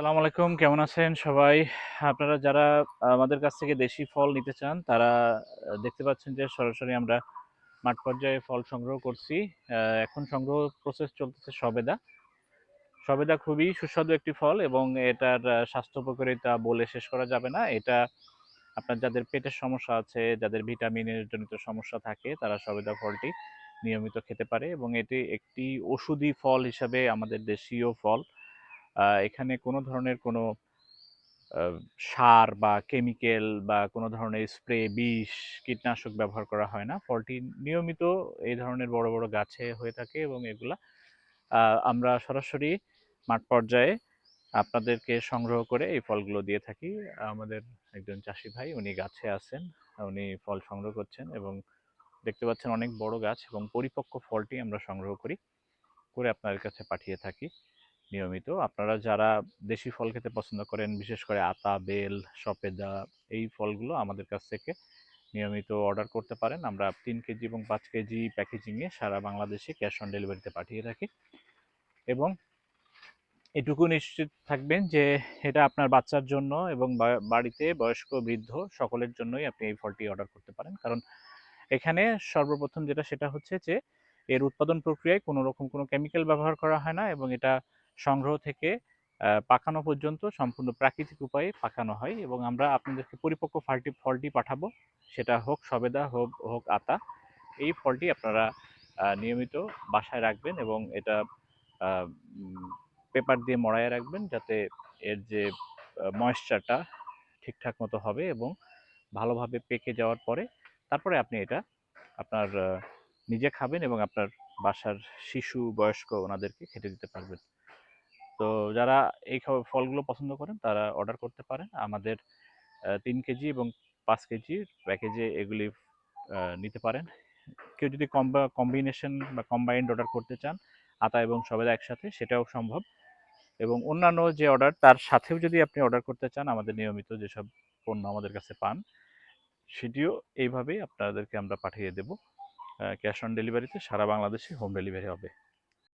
সালাম আলাইকুম, কেমন আছেন সবাই? আপনারা যারা আমাদের কাছ থেকে দেশি ফল নিতে চান তারা দেখতে পাচ্ছেন যে সরাসরি আমরা মাঠ পর্যায়ে ফল সংগ্রহ করছি। এখন সংগ্রহ প্রসেস চলতেছে সবেদা। সবেদা খুবই সুস্বাদু একটি ফল এবং এটার স্বাস্থ্য উপকারিতা বলে শেষ করা যাবে না। এটা আপনার যাদের পেটের সমস্যা আছে, যাদের ভিটামিনের জনিত সমস্যা থাকে তারা সবেদা ফলটি নিয়মিত খেতে পারে এবং এটি একটি ঔষধি ফল হিসাবে আমাদের দেশীয় ফল। এখানে কোনো ধরনের কোনো সার বা কেমিক্যাল বা কোনো ধরনের স্প্রে, বিষ, কীটনাশক ব্যবহার করা হয় না। ফলটি নিয়মিত এই ধরনের বড়, বড় গাছে হয়ে থাকে এবং এগুলা আমরা সরাসরি মাঠ পর্যায়ে আপনাদেরকে সংগ্রহ করে এই ফলগুলো দিয়ে থাকি। আমাদের একজন চাষী ভাই উনি গাছে আছেন। উনি ফল সংগ্রহ করছেন এবং দেখতে পাচ্ছেন অনেক বড় গাছ এবং পরিপক্ক ফলটি আমরা সংগ্রহ করে আপনাদের কাছে পাঠিয়ে থাকি নিয়মিত। আপনারা যারা দেশি ফল খেতে পছন্দ করেন, বিশেষ করে আতা, বেল, সফেদা এই ফলগুলো আমাদের কাছ থেকে নিয়মিত অর্ডার করতে পারেন। আমরা ৩ কেজি এবং ৫ কেজি প্যাকেজিংয়ে সারা বাংলাদেশে ক্যাশ অন ডেলিভারিতে পাঠিয়ে থাকি এবং এটুকু নিশ্চিত থাকবেন যে এটা আপনার বাচ্চার জন্য এবং বাড়িতে বয়স্ক, বৃদ্ধ সকলের জন্যই আপনি এই ফলটি অর্ডার করতে পারেন। কারণ এখানে সর্বপ্রথম যেটা সেটা হচ্ছে যে এর উৎপাদন প্রক্রিয়ায় কোনো রকম কোনো কেমিক্যাল ব্যবহার করা হয় না এবং এটা সংগ্রহ থেকে পাকানো পর্যন্ত সম্পূর্ণ প্রাকৃতিক উপায়ে পাকানো হয় এবং আমরা আপনাদেরকে পরিপক্ক ফলটি পাঠাবো। সেটা হোক সবেদা, হোক হোক আতা। এই ফলটি আপনারা নিয়মিত বাসায় রাখবেন এবং এটা আ উম পেপার দিয়ে মড়াইয়া রাখবেন যাতে এর যে ময়েশ্চারটা ঠিকঠাক মতো হবে এবং ভালোভাবে পেকে যাওয়ার পরে তারপরে আপনি এটা আপনার নিজে খাবেন এবং আপনার বাসার শিশু, বয়স্ক ওনাদেরকে খেতে দিতে পারবেন। তো যারা এই ফলগুলো পছন্দ করেন তারা অর্ডার করতে পারেন। আমাদের ৩ কেজি এবং ৫ কেজির প্যাকেজে এগুলি নিতে পারেন। কেউ যদি কম্বিনেশন বা কম্বাইন্ড অর্ডার করতে চান, আতা এবং সবেদা একসাথে সেটাও সম্ভব এবং অন্যান্য যে অর্ডার তার সাথেও যদি আপনি অর্ডার করতে চান আমাদের নিয়মিত যেসব পণ্য আমাদের কাছে পান, সেটিও এইভাবেই আপনাদেরকে আমরা পাঠিয়ে দেব। ক্যাশ অন ডেলিভারিতে সারা বাংলাদেশে হোম ডেলিভারি হবে।